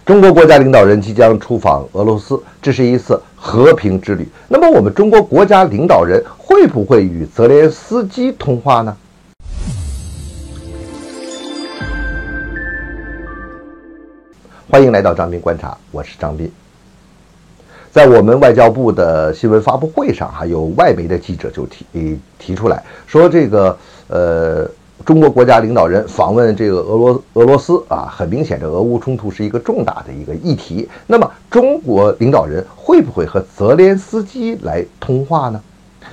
中国国家领导人即将出访俄罗斯，这是一次和平之旅。那么，我们中国国家领导人会不会与泽连斯基通话呢？欢迎来到张斌观察，我是张斌。在我们外交部的新闻发布会上，还有外媒的记者就提出来说，中国国家领导人访问这个俄罗斯啊，很明显，这俄乌冲突是一个重大的一个议题。那么，中国领导人会不会和泽连斯基来通话呢？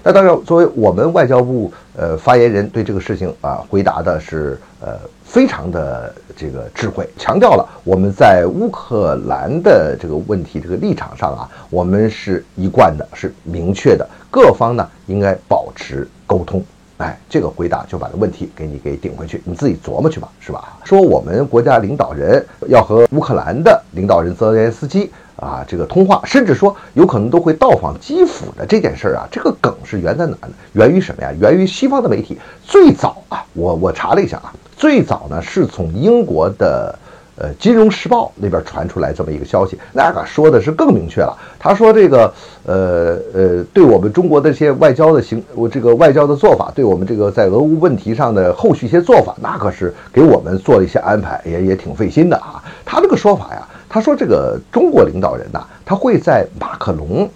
那当然，作为我们外交部发言人对这个事情回答的是非常的这个智慧，强调了我们在乌克兰的这个问题这个立场上我们是一贯的，是明确的，各方呢应该保持沟通。这个回答就把这问题给你顶回去，你自己琢磨去吧，是吧？说我们国家领导人要和乌克兰的领导人泽连斯基这个通话，甚至说有可能都会到访基辅的这件事这个梗是源在哪呢？源于什么呀？源于西方的媒体。最早我查了一下最早呢是从英国的金融时报那边传出来这么一个消息，那个说的是更明确了。他说这个对我们中国的一些外交的做法，对我们这个在俄乌问题上的后续一些做法，那可是给我们做了一些安排，也挺费心的他这个说法他说这个中国领导人他会在马克龙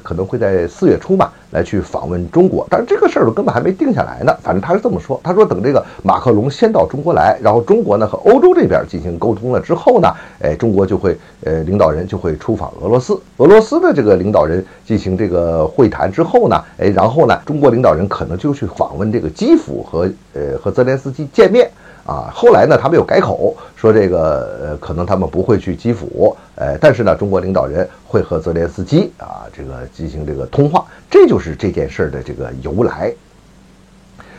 可能会在4月初来去访问中国，但是这个事儿根本还没定下来呢。反正他是这么说，他说等这个马克龙先到中国来，然后中国呢和欧洲这边进行沟通了之后呢，中国就会领导人就会出访俄罗斯，俄罗斯的这个领导人进行这个会谈之后呢，然后呢中国领导人可能就去访问这个基辅和泽连斯基见面。后来呢，他们又改口说这个可能他们不会去基辅，但是呢，中国领导人会和泽连斯基这个进行这个通话，这就是这件事的这个由来。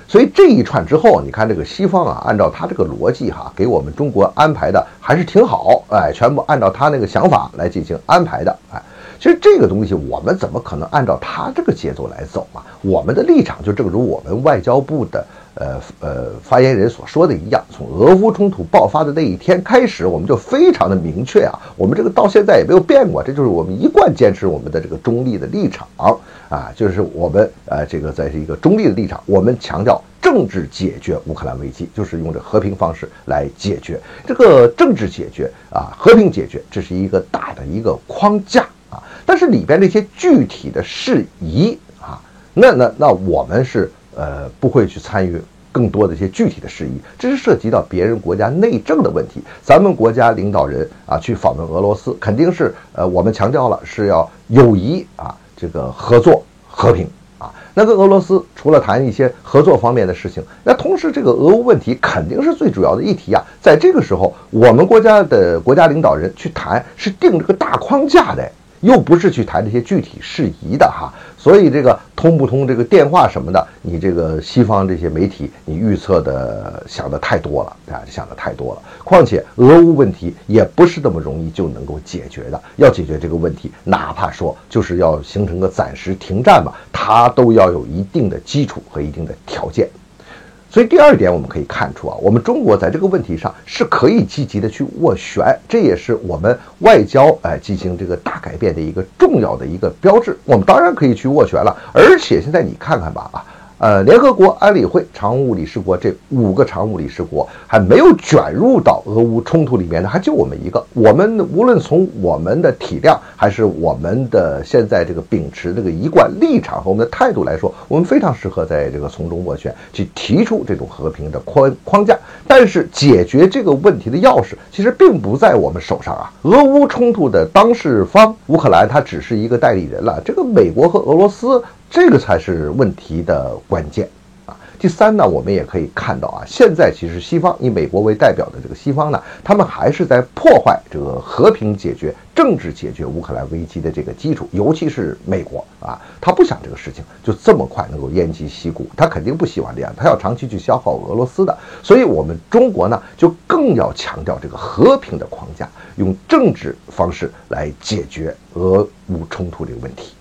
所以这一串之后，你看这个西方按照他这个逻辑给我们中国安排的还是挺好，全部按照他那个想法来进行安排的，其实这个东西我们怎么可能按照他这个节奏来走我们的立场就正如我们外交部的发言人所说的一样，从俄乌冲突爆发的那一天开始，我们就非常的明确我们这个到现在也没有变过，这就是我们一贯坚持我们的这个中立的立场就是我们这个在一个中立的立场，我们强调政治解决乌克兰危机，就是用这和平方式来解决这个政治解决和平解决，这是一个大的一个框架但是里边这些具体的事宜那我们是不会去参与更多的一些具体的事宜，这是涉及到别人国家内政的问题。咱们国家领导人去访问俄罗斯，肯定是我们强调了是要友谊这个合作和平那跟俄罗斯除了谈一些合作方面的事情，那同时这个俄乌问题肯定是最主要的议题在这个时候，我们国家的国家领导人去谈是定这个大框架的，又不是去谈这些具体事宜的所以这个通不通这个电话什么的，你这个西方这些媒体你预测的想的太多了想的太多了。况且俄乌问题也不是那么容易就能够解决的，要解决这个问题，哪怕说就是要形成个暂时停战它都要有一定的基础和一定的条件。所以第二点我们可以看出我们中国在这个问题上是可以积极的去斡旋，这也是我们外交进行这个大改变的一个重要的一个标志。我们当然可以去斡旋了，而且现在你看看吧联合国安理会常务理事国这5个常务理事国还没有卷入到俄乌冲突里面的，还就我们一个。我们无论从我们的体量还是我们的现在这个秉持这个一贯立场和我们的态度来说，我们非常适合在这个从中斡旋，去提出这种和平的框架。但是解决这个问题的钥匙其实并不在我们手上俄乌冲突的当事方乌克兰它只是一个代理人了，这个美国和俄罗斯这个才是问题的关键第三呢，我们也可以看到现在其实西方以美国为代表的这个西方呢，他们还是在破坏这个和平解决、政治解决乌克兰危机的这个基础，尤其是美国他不想这个事情就这么快能够偃旗息鼓，他肯定不希望这样，他要长期去消耗俄罗斯的。所以我们中国呢，就更要强调这个和平的框架，用政治方式来解决俄乌冲突这个问题。